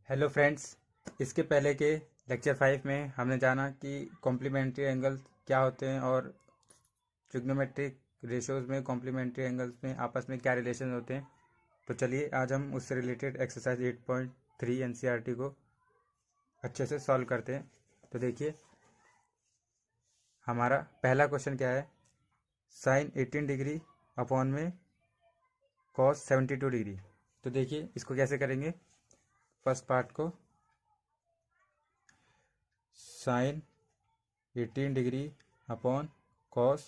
Hello friends. इसके पहले के लेक्चर 5 में हमने जाना कि कॉम्प्लीमेंट्री एंगल क्या होते हैं और ट्रिग्नोमेट्रिक रेशियोज में कॉम्प्लीमेंट्री एंगल्स में आपस में क्या रिलेशन होते हैं। तो चलिए आज हम उससे रिलेटेड एक्सरसाइज 8.3 एनसीईआरटी को अच्छे से सॉल्व करते हैं। तो देखिए हमारा पहला क्वेश्चन क्या है, साइन 18 डिग्री अपॉन में कॉस 72 डिग्री। तो देखिए इसको कैसे करेंगे। फर्स्ट पार्ट को sine 18 degree upon cos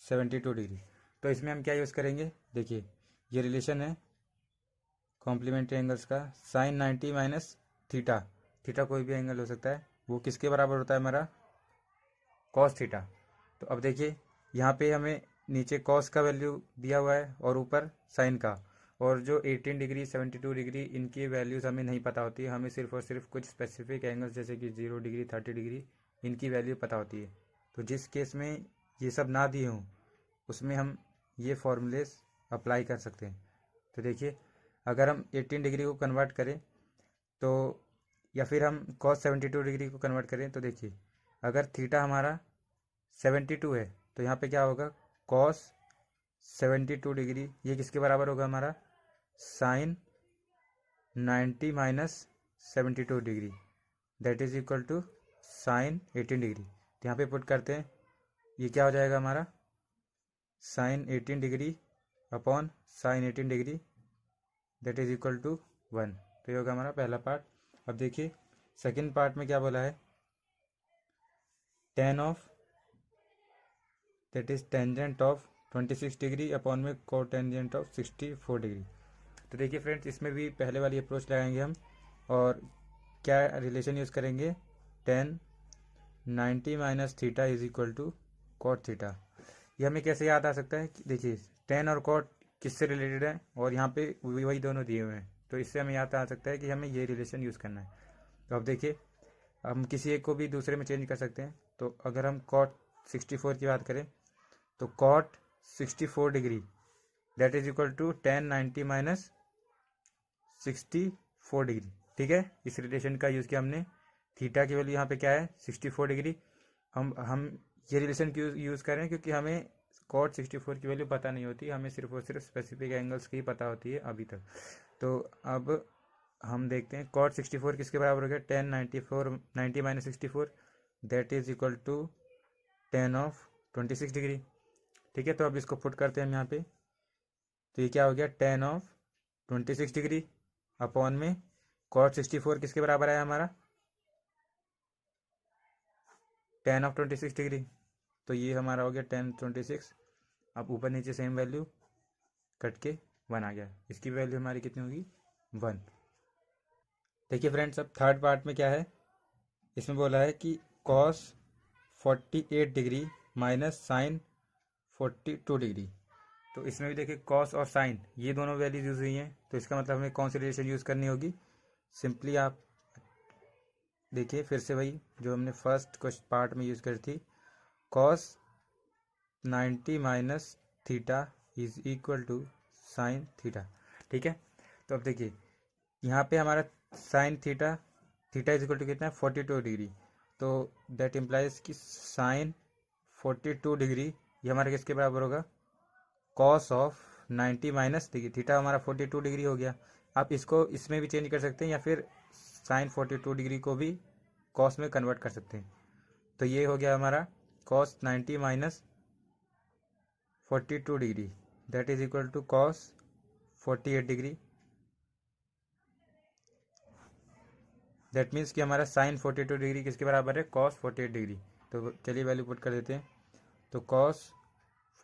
72 degree, तो इसमें हम क्या यूज़ करेंगे। देखिए ये रिलेशन है कॉम्प्लीमेंट्री एंगल्स का, साइन 90 माइनस थीटा। थीटा कोई भी एंगल हो सकता है, वो किसके बराबर होता है हमारा, कॉस थीटा। तो अब देखिए यहाँ पे हमें नीचे कॉस का वैल्यू दिया हुआ है और ऊपर साइन का, और जो 18 डिग्री 72 डिग्री इनकी वैल्यूज़ हमें नहीं पता होती है। हमें सिर्फ और सिर्फ कुछ स्पेसिफिक एंगल्स जैसे कि 0 डिग्री 30 डिग्री इनकी वैल्यू पता होती है। तो जिस केस में ये सब ना दिए हों उसमें हम ये फॉर्मूलेस अप्लाई कर सकते हैं। तो देखिए अगर हम 18 डिग्री को कन्वर्ट करें तो, या फिर हम कॉस 72 डिग्री को कन्वर्ट करें, तो देखिए अगर थीटा हमारा 72 है तो यहाँ पे क्या होगा, कॉस 72 डिग्री ये किसके बराबर होगा हमारा, sine 90 minus 72 degree, that is equal to sine 18 degree. तो यहाँ पे पुट करते हैं, ये क्या हो जाएगा हमारा, sine 18 degree upon sine 18 degree that is equal to 1। तो ये होगा हमारा पहला पार्ट। अब देखिए सेकेंड पार्ट में क्या बोला है, ten of that is tangent of 26 degree upon में को टेंजेंट ऑफ 64 डिग्री। तो देखिए फ्रेंड्स इसमें भी पहले वाली अप्रोच लगाएंगे हम, और क्या रिलेशन यूज़ करेंगे, tan 90 minus theta is equal to cot theta. ये हमें कैसे याद आ सकता है कि देखिए टेन और कॉट किससे रिलेटेड है, और यहाँ पे वही दोनों दिए हुए हैं, तो इससे हमें याद आ सकता है कि हमें ये रिलेशन यूज़ करना है। तो अब देखिए हम किसी एक को भी दूसरे में चेंज कर सकते हैं। तो अगर हम कॉट 64 की बात करें तो cot 64 degree that is equal to tan 90 minus 64 degree. ठीक है, इस रिलेशन का यूज़ किया हमने। थीटा की वैल्यू यहाँ पे क्या है, 64 डिग्री। हम ये रिलेशन क्यों यूज़ करें, क्योंकि हमें कॉट 64 की वैल्यू पता नहीं होती, हमें सिर्फ और सिर्फ स्पेसिफिक एंगल्स की पता होती है अभी तक। तो अब हम देखते हैं कॉट 64 किसके बराबर हो गया, tan 90 minus 64 that is equal to tan of 26 degree. ठीक है, तो अब इसको पुट करते हैं हम यहाँ पे। तो ये क्या हो गया, टेन ऑफ 26 डिग्री अपॉन में कॉट 64 किसके बराबर है हमारा, टेन ऑफ 26 डिग्री। तो ये हमारा हो गया टेन 26। अब ऊपर नीचे सेम वैल्यू कट के 1 आ गया, इसकी वैल्यू हमारी कितनी होगी, 1। देखिए फ्रेंड्स अब थर्ड पार्ट में क्या है, इसमें बोला है कि cos 48 degree minus sine 42 degree. तो इसमें भी देखिए कॉस और साइन ये दोनों वैल्यूज यूज़ हुई हैं, तो इसका मतलब हमें कौन सी रिलेशन यूज़ करनी होगी। सिंपली आप देखिए फिर से वही जो हमने फर्स्ट क्वेश्चन पार्ट में यूज़ करी थी, cos 90 minus theta is equal to sine theta. ठीक है, तो अब देखिए यहाँ पे हमारा sine theta, theta is equal to कितना है, 42 डिग्री। तो दैट इम्प्लाइज कि साइन 42 डिग्री ये हमारे किसके बराबर होगा, cos of 90 minus degree. Theta हमारा 42 डिग्री हो गया। आप इसको इसमें भी चेंज कर सकते हैं, या फिर साइन 42 डिग्री को भी कॉस में कन्वर्ट कर सकते हैं। तो ये हो गया हमारा cos 90 minus 42 degree that is equal to cos 48 degree. That means कि हमारा साइन 42 डिग्री किसके बराबर है, कॉस 48 डिग्री। तो चलिए वैल्यू पुट कर देते हैं। तो कॉस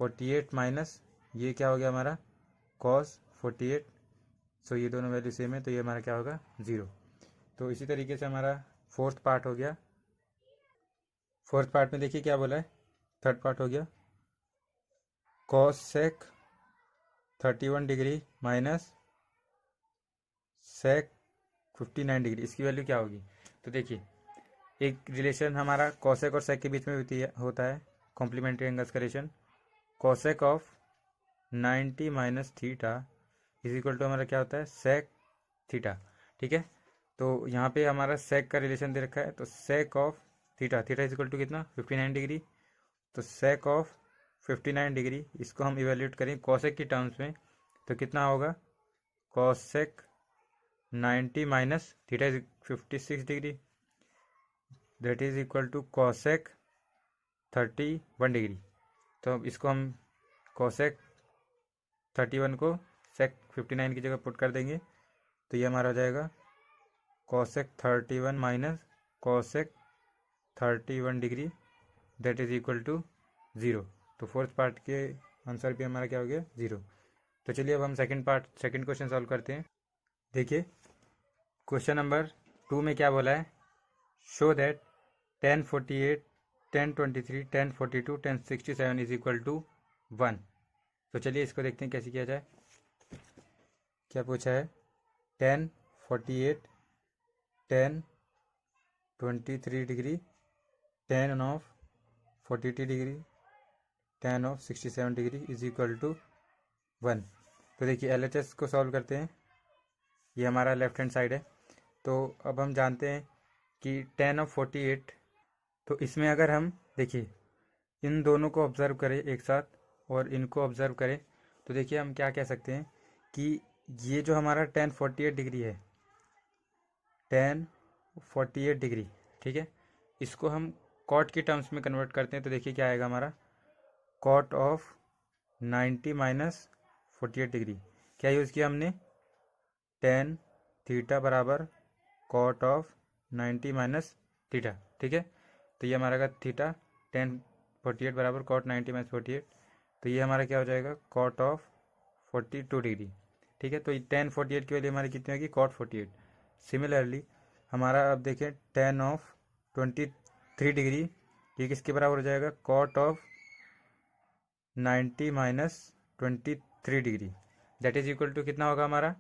48 माइनस ये क्या हो गया हमारा, कॉस 48। सो ये दोनों वैल्यू सेम है, तो ये हमारा क्या होगा, 0। तो इसी तरीके से हमारा फोर्थ पार्ट हो गया। फोर्थ पार्ट में देखिए क्या बोला है, थर्ड पार्ट हो गया cosec 31 degree minus sec 59 degree, इसकी वैल्यू क्या होगी। तो देखिए एक रिलेशन हमारा कॉसेक और सेक के बीच में होता है, कॉम्प्लीमेंट्री एंगल्स का relation, cosec of 90 minus theta is equal to हमारा क्या होता है, सेक थीटा। ठीक है, तो यहाँ पे हमारा सेक का रिलेशन दे रखा है, तो sec of theta, theta is equal to कितना 59 डिग्री, तो सेक ऑफ 59 डिग्री इसको हम इवेल्यूएट करें कॉसेक की टर्म्स में, तो कितना होगा cosec 90 minus theta is 56 degree, that is equal to cosec 31 degree. तो अब इसको हम कॉसेक 31 को सेक 59 की जगह पुट कर देंगे, तो ये हमारा हो जाएगा cosec 31 minus cosec 31 degree, that is equal to 0। तो फोर्थ पार्ट के आंसर भी हमारा क्या हो गया 0। तो चलिए अब हम सेकंड क्वेश्चन सॉल्व करते हैं। देखिए क्वेश्चन नंबर 2 में क्या बोला है, show that 1048 1023 1042 1067 is equal to 1। तो चलिए इसको देखते हैं कैसे किया जाए। क्या पूछा है, 1048 1023 degree, 10 of 42 degree, 10 of 67 degree is equal to 1। तो देखिए LHS को सॉल्व करते हैं, ये हमारा लेफ्ट हैंड साइड है। तो अब हम जानते हैं कि 10 ऑफ 48, तो इसमें अगर हम देखिए इन दोनों को ऑब्जर्व करें एक साथ और इनको ऑब्जर्व करें, तो देखिए हम क्या कह सकते हैं कि ये जो हमारा 1048 डिग्री है, 1048 डिग्री, ठीक है, इसको हम कॉट की टर्म्स में कन्वर्ट करते हैं, तो देखिए क्या आएगा हमारा कॉट ऑफ 90 माइनस 48 डिग्री। क्या यूज़ किया हमने, 10 थीटा बराबर कॉट ऑफ 90 माइनस थीटा, ठीक है। तो ये हमारा का थीटा 1048 बराबर कॉट 90 माइनस 48, तो ये हमारा क्या हो जाएगा कॉट ऑफ 42 डिग्री, ठीक है। तो 1048 की वैल्यू हमारी कितनी होगी कॉट 48। सिमिलरली हमारा अब देखें 10 ऑफ 23 डिग्री, ये किसके बराबर हो जाएगा cot of 90 minus 23 degree, that is equal to कितना होगा हमारा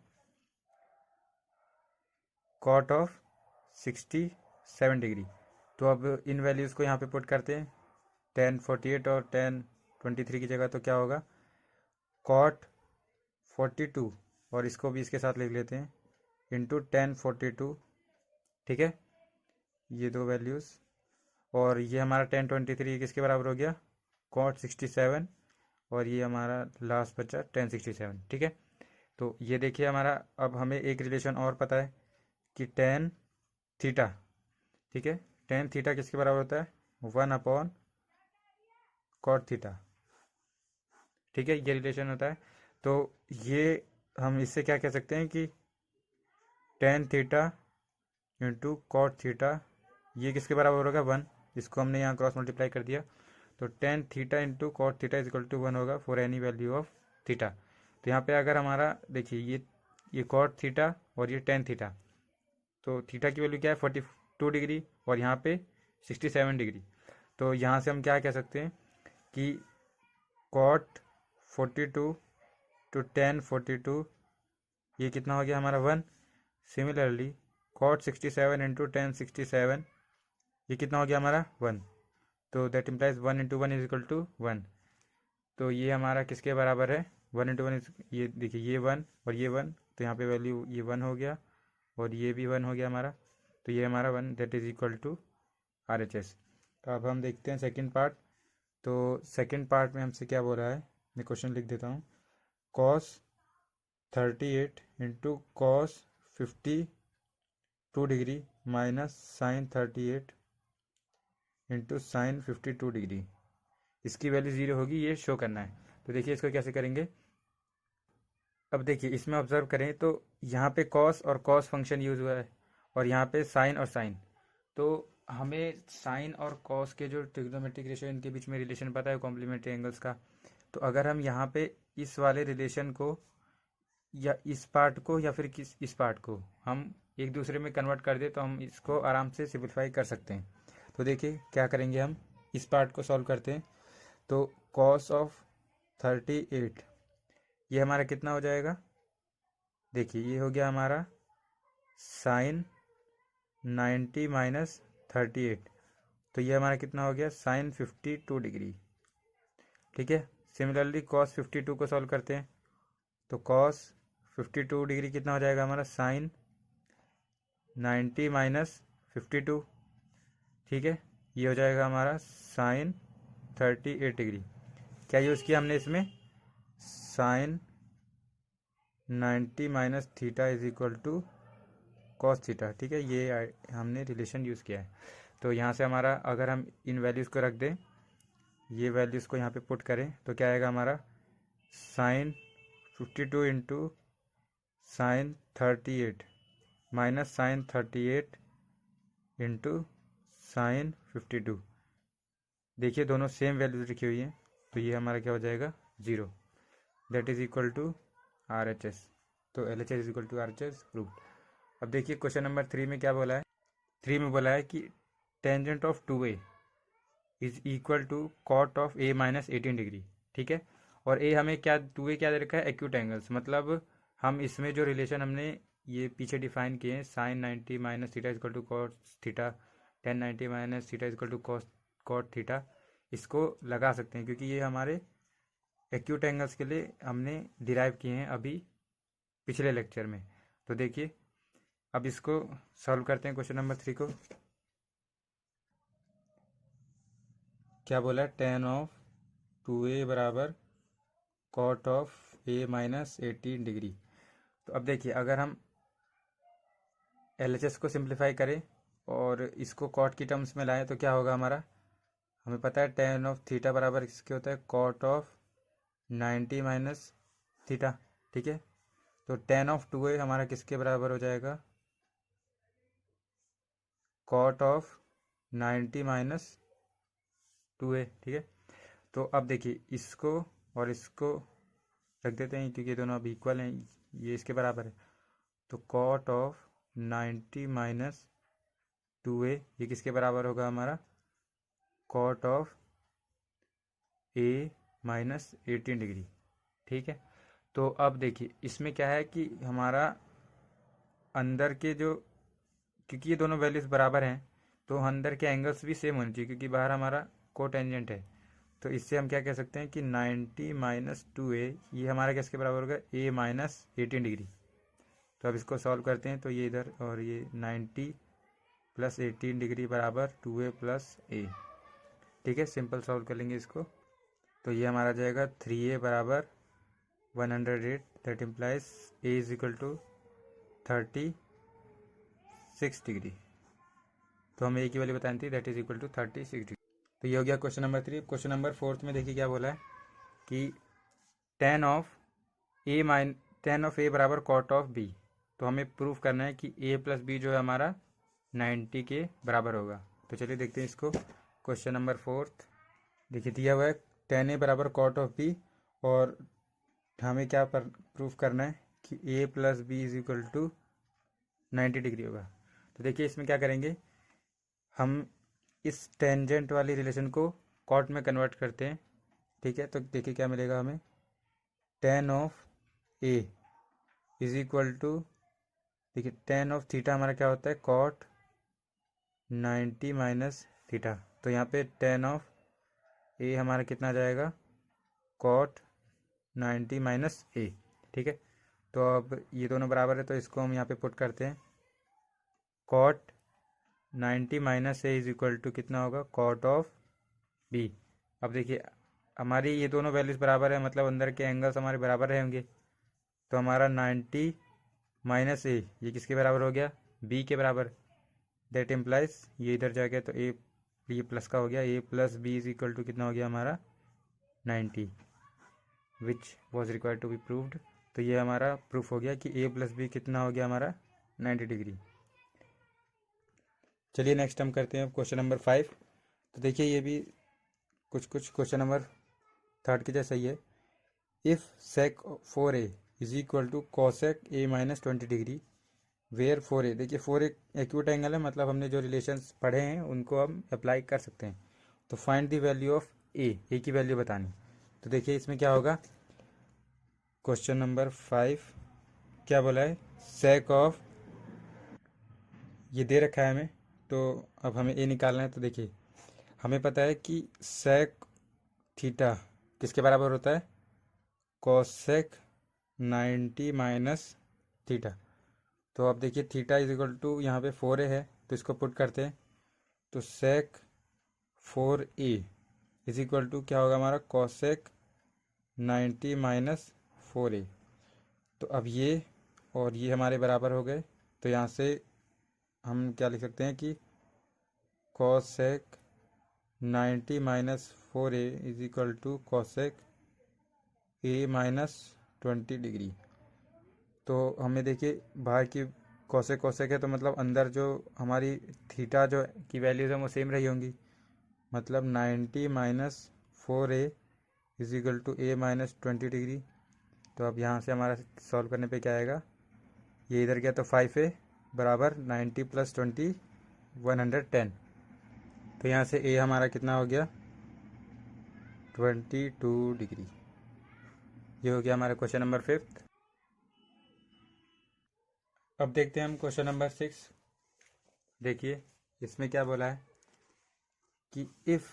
कॉट ऑफ 67 डिग्री। तो अब इन वैल्यूज़ को यहाँ पे पुट करते हैं, 1048 और 1023 की जगह, तो क्या होगा कॉट 42, और इसको भी इसके साथ लिख लेते हैं इंटू 1042, ठीक है, ये दो वैल्यूज़, और ये हमारा 1023 किसके बराबर हो गया कॉट 67, और ये हमारा लास्ट बचा 1067, ठीक है। तो ये देखिए हमारा, अब हमें एक रिलेशन और पता है कि 10 थीटा, ठीक है, 10 थीटा किसके बराबर होता है 1 अपॉन कॉट थीटा, ठीक है, ये रिलेशन होता है। तो ये हम इससे क्या कह सकते हैं कि 10 थीटा इंटू कॉट थीटा, ये किसके बराबर होगा 1, इसको हमने यहाँ क्रॉस मल्टीप्लाई कर दिया, तो 10 theta into cot theta is equal to 1 होगा for any value of theta. तो यहाँ पे अगर हमारा देखिए ये कॉट थीटा और ये 10 थीटा, तो थीटा की वैल्यू क्या है 42 डिग्री और यहाँ पे 67 डिग्री। तो यहाँ से हम क्या कह सकते हैं कि कॉट 42 टू 1042, ये कितना हो गया हमारा 1। सिमिलरली कॉट 67 इंटू 1067, ये कितना हो गया हमारा 1। तो that implies 1 into 1 is equal to 1। तो ये हमारा किसके बराबर है 1 इंटू 1 ये देखिए ये 1 और ये 1, तो यहाँ पे वैल्यू ये 1 हो गया और ये भी 1 हो गया हमारा, तो ये हमारा 1 that is equal to RHS। तो अब हम देखते हैं सेकंड पार्ट। तो सेकंड पार्ट में हमसे क्या बोल रहा है, मैं क्वेश्चन लिख देता हूँ, cos 38 into cos 52 degree minus sine 38 into sine 52 degree, इसकी वैल्यू 0 होगी, ये शो करना है। तो देखिए इसको कैसे करेंगे, अब देखिए इसमें ऑब्जर्व करें तो यहाँ पे कॉस और कॉस फंक्शन यूज हुआ है और यहाँ पे साइन और साइन, तो हमें साइन और कॉस के जो ट्रिग्नोमेट्रिक रेशियो इनके बीच में रिलेशन पता है कॉम्प्लीमेंट्री एंगल्स का। तो अगर हम यहाँ पे इस वाले रिलेशन को या इस पार्ट को या फिर इस पार्ट को हम एक दूसरे में कन्वर्ट कर दे, तो हम इसको आराम से सिंप्लीफाई कर सकते हैं। तो देखिए क्या करेंगे, हम इस पार्ट को सॉल्व करते हैं। तो कॉस ऑफ 38 ये हमारा कितना हो जाएगा, देखिए ये हो गया हमारा साइन 90 माइनस 38, तो ये हमारा कितना हो गया साइन 52 डिग्री, ठीक है। सिमिलरली कॉस 52 को सॉल्व करते हैं, तो कॉस 52 डिग्री कितना हो जाएगा हमारा साइन 90 माइनस 52, ठीक है। ये हो जाएगा हमारा साइन 38 डिग्री। क्या यूज़ किया हमने इसमें, sine 90 minus theta is equal to cos theta, ठीक है। ये हमने रिलेशन यूज़ किया है। तो यहाँ से हमारा, अगर हम इन वैल्यूज़ को रख दें, ये वैल्यूज़ को यहाँ पे पुट करें, तो क्या आएगा हमारा, sine 52 into sine 38 minus sine 38 into sine 52। देखिए दोनों सेम वैल्यूज लिखी हुई हैं, तो ये हमारा क्या हो जाएगा, 0। That is equal to RHS। तो LHS is equal to RHS proved. अब देखिए क्वेश्चन नंबर 3 में क्या बोला है। 3 में बोला है कि tangent of 2A is equal to cot of A minus 18 degree, ठीक है। और A हमें क्या, 2A क्या दे रखा है, एक्यूट एंगल्स। मतलब हम इसमें जो रिलेशन हमने ये पीछे डिफाइन किए हैं, sine 90 minus theta is equal to cos theta, tan 90 minus theta is equal to cot theta, इसको लगा सकते हैं, क्योंकि ये हमारे एक्यूट एंगल्स के लिए हमने डिराइव किए हैं अभी पिछले लेक्चर में। तो देखिए अब इसको सॉल्व करते हैं क्वेश्चन नंबर 3 को। क्या बोला, टेन ऑफ 2A बराबर cot of A minus 18 degree. तो अब देखिए अगर हम LHS को सिंप्लीफाई करें और इसको कॉट की टर्म्स में लाएं तो क्या होगा हमारा, हमें पता है टेन ऑफ थीटा बराबर इसके होता है कॉट ऑफ 90 माइनस थीटा, ठीक है। तो टेन ऑफ 2A हमारा किसके बराबर हो जाएगा, कॉट ऑफ 90 माइनस 2A, ठीक है। तो अब देखिए इसको और इसको रख देते हैं, क्योंकि दोनों अब इक्वल हैं, ये इसके बराबर है। तो कॉट ऑफ 90 माइनस 2A ये किसके बराबर होगा हमारा, cot of A minus 18 degree, ठीक है। तो अब देखिए इसमें क्या है कि हमारा अंदर के जो, क्योंकि ये दोनों वैल्यूज बराबर हैं, तो अंदर के एंगल्स भी सेम होने चाहिए, क्योंकि बाहर हमारा कोटेंजेंट है। तो इससे हम क्या कह सकते हैं कि 90 माइनस 2A ये हमारा किसके बराबर होगा, A माइनस 18 डिग्री। तो अब इसको सॉल्व करते हैं, तो ये इधर और ये 90 प्लस 18 डिग्री बराबर 2A प्लस A, ठीक है। सिंपल सॉल्व कर लेंगे इसको, तो ये हमारा जाएगा 3A बराबर 108, that implies A is equal to 36 degree. तो हमें A की वैल्यू बतानी थी, that is equal to 36 degree. तो ये हो गया क्वेश्चन नंबर 3। क्वेश्चन नंबर 4 में देखिए क्या बोला है कि टेन ऑफ A बराबर कॉट ऑफ B। तो हमें प्रूफ करना है कि A प्लस B जो है हमारा 90 के बराबर होगा। तो चलिए देखते हैं इसको। क्वेश्चन नंबर 4 देखिए दिया हुआ है टेन A बराबर कॉट ऑफ B, और हमें क्या प्रूफ करना है कि A plus B is equal to 90 degree होगा। तो देखिए इसमें क्या करेंगे, हम इस टेंजेंट वाली रिलेशन को कॉट में कन्वर्ट करते हैं, ठीक है। तो देखिए क्या मिलेगा हमें, tan of A is equal to, देखिए टेन ऑफ थीटा हमारा क्या होता है, कॉट 90 माइनस थीटा। तो यहाँ पे टेन ऑफ A हमारा कितना जाएगा, कॉट 90 माइनस A, ठीक है। तो अब ये दोनों बराबर है, तो इसको हम यहाँ पे पुट करते हैं, cot 90 minus A is equal to कितना होगा, कॉट ऑफ B। अब देखिए हमारी ये दोनों वैल्यूज बराबर है, मतलब अंदर के एंगल्स हमारे बराबर रहेंगे। तो हमारा 90 माइनस A ये किसके बराबर हो गया, B के बराबर। दैट इम्प्लाइज ये इधर जाएगा तो A ये प्लस का हो गया, A plus B is equal to कितना हो गया हमारा 90, which was required to be proved. तो ये हमारा प्रूफ हो गया कि A प्लस B कितना हो गया हमारा 90 डिग्री। चलिए नेक्स्ट हम करते हैं क्वेश्चन नंबर 5। तो देखिए ये भी कुछ क्वेश्चन नंबर 3 के जैसा ही है। If sec 4A is equal to cosec A minus 20 degree where 4A, देखिए 4A एक्यूट एंगल है, मतलब हमने जो रिलेशंस पढ़े हैं उनको हम अप्लाई कर सकते हैं। तो find the value of A की वैल्यू बतानी। तो देखिए इसमें क्या होगा, क्वेश्चन नंबर 5 क्या बोला है, सेक ऑफ, ये दे रखा है हमें, तो अब हमें A निकालना है। तो देखिए हमें पता है कि सेक थीटा किसके बराबर होता है, कोसेक 90 माइनस थीटा। तो अब देखिए थीटा इज इक्वल टू यहाँ पे 4a है, तो इसको पुट करते हैं। तो सेक 4a इज इक्वल टू क्या होगा हमारा, कॉसेक 90 माइनस 4a। तो अब ये और ये हमारे बराबर हो गए। तो यहाँ से हम क्या लिख सकते हैं कि cosec 90 minus 4a is equal to cosec a minus 20 degree. तो हमें देखिए बाहर की कॉसेक कॉसेक है, तो मतलब अंदर जो हमारी थीटा जो की वैल्यूज़ हैं वो सेम रही होंगी। मतलब 90 minus 4a is equal to a minus 20 degree. तो अब यहाँ से हमारा सॉल्व करने पे क्या आएगा, ये इधर गया तो 5a बराबर 90 प्लस 20 110। तो यहाँ से a हमारा कितना हो गया, 22 डिग्री। ये हो गया हमारा क्वेश्चन नंबर 5। अब देखते हैं हम क्वेश्चन नंबर 6। देखिए इसमें क्या बोला है कि if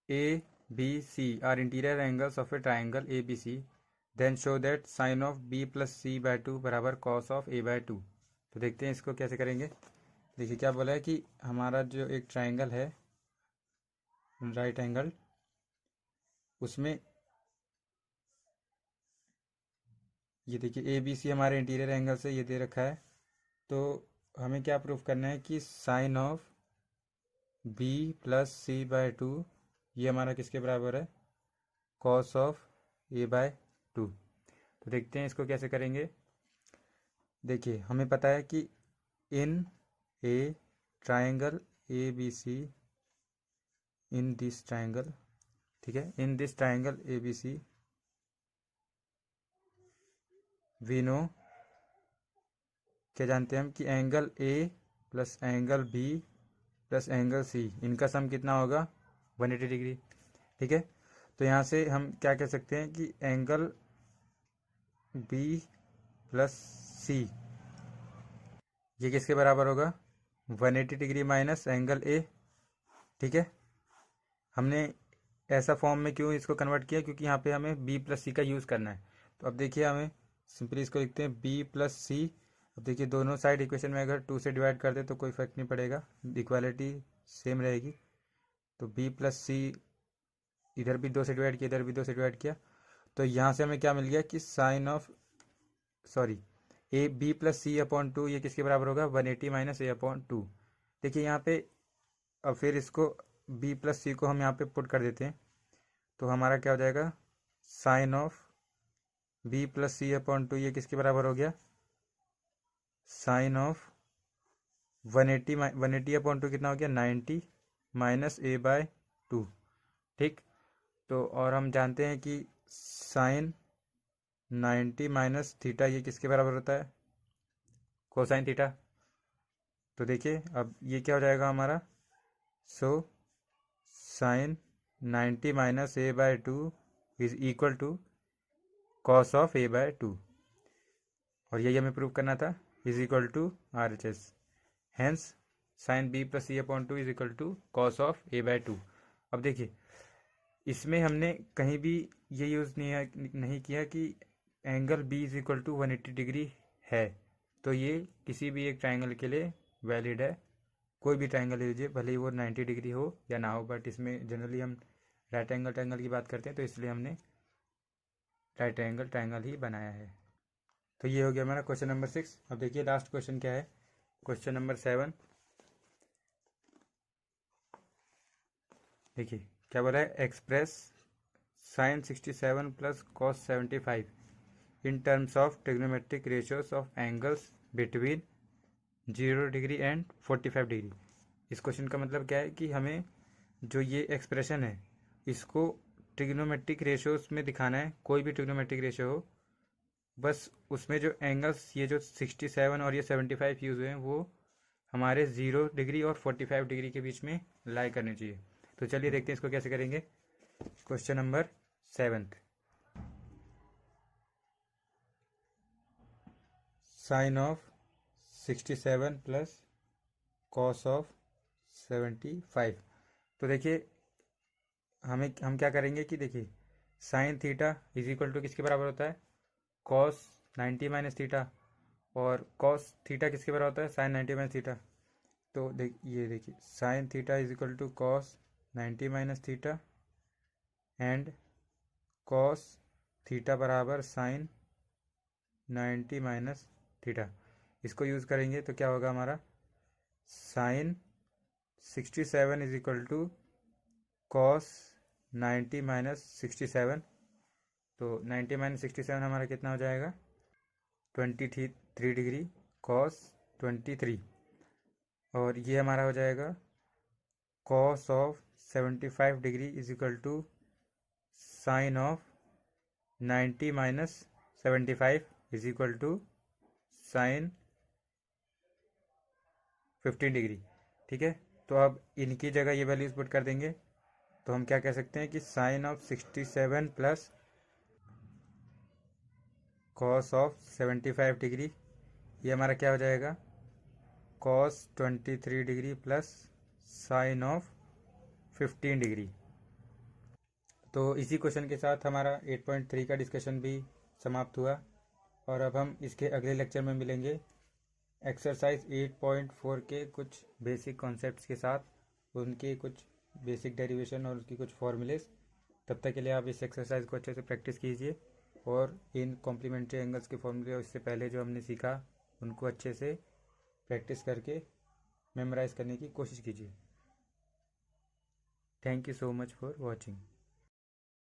A B C are interior angles of a triangle A B C then show that sine of B plus C by 2 बराबर कॉस ऑफ ए बाय 2। तो देखते हैं इसको कैसे करेंगे। देखिए क्या बोला है कि हमारा जो एक ट्राइंगल है राइट एंगल, उसमें ये देखिए ए बी सी हमारे इंटीरियर एंगल से ये दे रखा है। तो हमें क्या प्रूफ करना है कि sine of B plus C by 2 ये हमारा किसके बराबर है, कॉस ऑफ ए बाय 2। तो देखते हैं इसको कैसे करेंगे। देखिए हमें पता है कि in a triangle A B C, in this triangle, ठीक है, in this triangle A B C we know, क्या जानते हैं हम कि angle A plus angle B plus angle C इनका सम कितना होगा, 180 डिग्री। ठीक है, तो यहाँ से हम क्या कह सकते हैं कि एंगल बी प्लस सी ये किसके बराबर होगा, 180 डिग्री माइनस एंगल ए। ठीक है, हमने ऐसा फॉर्म में क्यों इसको कन्वर्ट किया, क्योंकि यहाँ पे हमें बी प्लस सी का यूज़ करना है। तो अब देखिए हमें सिंपली इसको लिखते हैं बी प्लस सी। अब देखिए दोनों साइड इक्वेशन में अगर 2 से डिवाइड कर दे तो कोई फर्क नहीं पड़ेगा, इक्वालिटी सेम रहेगी। तो बी प्लस सी इधर भी 2 से डिवाइड किया, इधर भी 2 से डिवाइड किया। तो यहाँ से हमें क्या मिल गया कि sine of A B plus C upon 2 ये किसके बराबर होगा, 180 माइनस ए अपॉन 2। देखिए यहाँ पे अब फिर इसको बी प्लस सी को हम यहाँ पे पुट कर देते हैं। तो हमारा क्या हो जाएगा, sine of B plus C upon 2 ये किसके बराबर हो गया, साइन ऑफ 180 अपॉन 2 कितना हो गया, 90 माइनस ए बाय 2। ठीक, तो और हम जानते हैं कि साइन 90 माइनस थीटा ये किसके बराबर होता है, कोसाइन थीटा। तो देखिए अब ये क्या हो जाएगा हमारा, so sine 90 minus A by 2 is equal to cos of A by 2। और यही हमें प्रूव करना था, is equal to R H S. Hence sine B plus C upon 2 is equal to cos of A by 2। अब देखिए इसमें हमने कहीं भी ये यूज़ नहीं किया कि angle B is equal to 180 degree है। तो ये किसी भी एक ट्राइंगल के लिए वैलिड है, कोई भी ट्राइंगल लीजिए भले ही वो 90 डिग्री हो या ना हो, बट इसमें जनरली हम राइट एंगल ट्राइंगल की बात करते हैं, तो इसलिए हमने राइट एंगल ट्राइंगल ही बनाया है। तो ये हो गया हमारा क्वेश्चन नंबर 6। अब देखिए लास्ट क्वेश्चन क्या है, क्वेश्चन नंबर 7। देखिए क्या बोला है, express sine 67 plus cos 75 in terms of trigonometric ratios of angles between 0 degree and 45 degree. इस क्वेश्चन का मतलब क्या है कि हमें जो ये एक्सप्रेशन है इसको ट्रिग्नोमेट्रिक रेशियोज में दिखाना है, कोई भी ट्रिग्नोमेट्रिक रेशियो हो, बस उसमें जो एंगल्स ये जो 67 और ये 75 यूज़ हुए हैं वो हमारे 0 डिग्री और 45 डिग्री के बीच में लाई करनी चाहिए। तो चलिए देखते हैं इसको कैसे करेंगे। Question number 7, sine of 67 plus cos of 75। तो देखिए हम क्या करेंगे कि देखिए sine theta is equal to किसके बराबर होता है, कॉस 90 माइनस थीटा। और कॉस थीटा किसके बराबर होता है, साइन 90 माइनस थीटा। तो ये देखिए sine theta is equal to cos 90 minus theta and cos theta बराबर साइन 90 माइनस थीटा। इसको यूज़ करेंगे तो क्या होगा हमारा, sine 67 is equal to cos 90 minus 67। तो 90 माइनस 67 हमारा कितना हो जाएगा, 23 डिग्री कॉस 23। और ये हमारा हो जाएगा cos of 75 degree is equal to sine of 90 minus 75 is equal to sine 15 degree. ठीक है, तो अब इनकी जगह ये वैल्यूज पुट कर देंगे तो हम क्या कह सकते हैं कि sine of 67 plus cos of 75 degree, ये हमारा क्या हो जाएगा, cos 23 degree plus sine of 15 degree. तो इसी क्वेश्चन के साथ हमारा 8.3 का डिस्कशन भी समाप्त हुआ और अब हम इसके अगले लेक्चर में मिलेंगे एक्सरसाइज 8.4 के कुछ बेसिक कॉन्सेप्ट्स के साथ, उनके कुछ बेसिक डेरिवेशन और उसकी कुछ फॉर्मूलेस। तब तक के लिए आप इस एक्सरसाइज को अच्छे से प्रैक्टिस कीजिए और इन कॉम्प्लीमेंट्री एंगल्स के फॉर्मूले और इससे पहले जो हमने सीखा उनको अच्छे से प्रैक्टिस करके मेमोराइज करने की कोशिश कीजिए। Thank you so much for watching.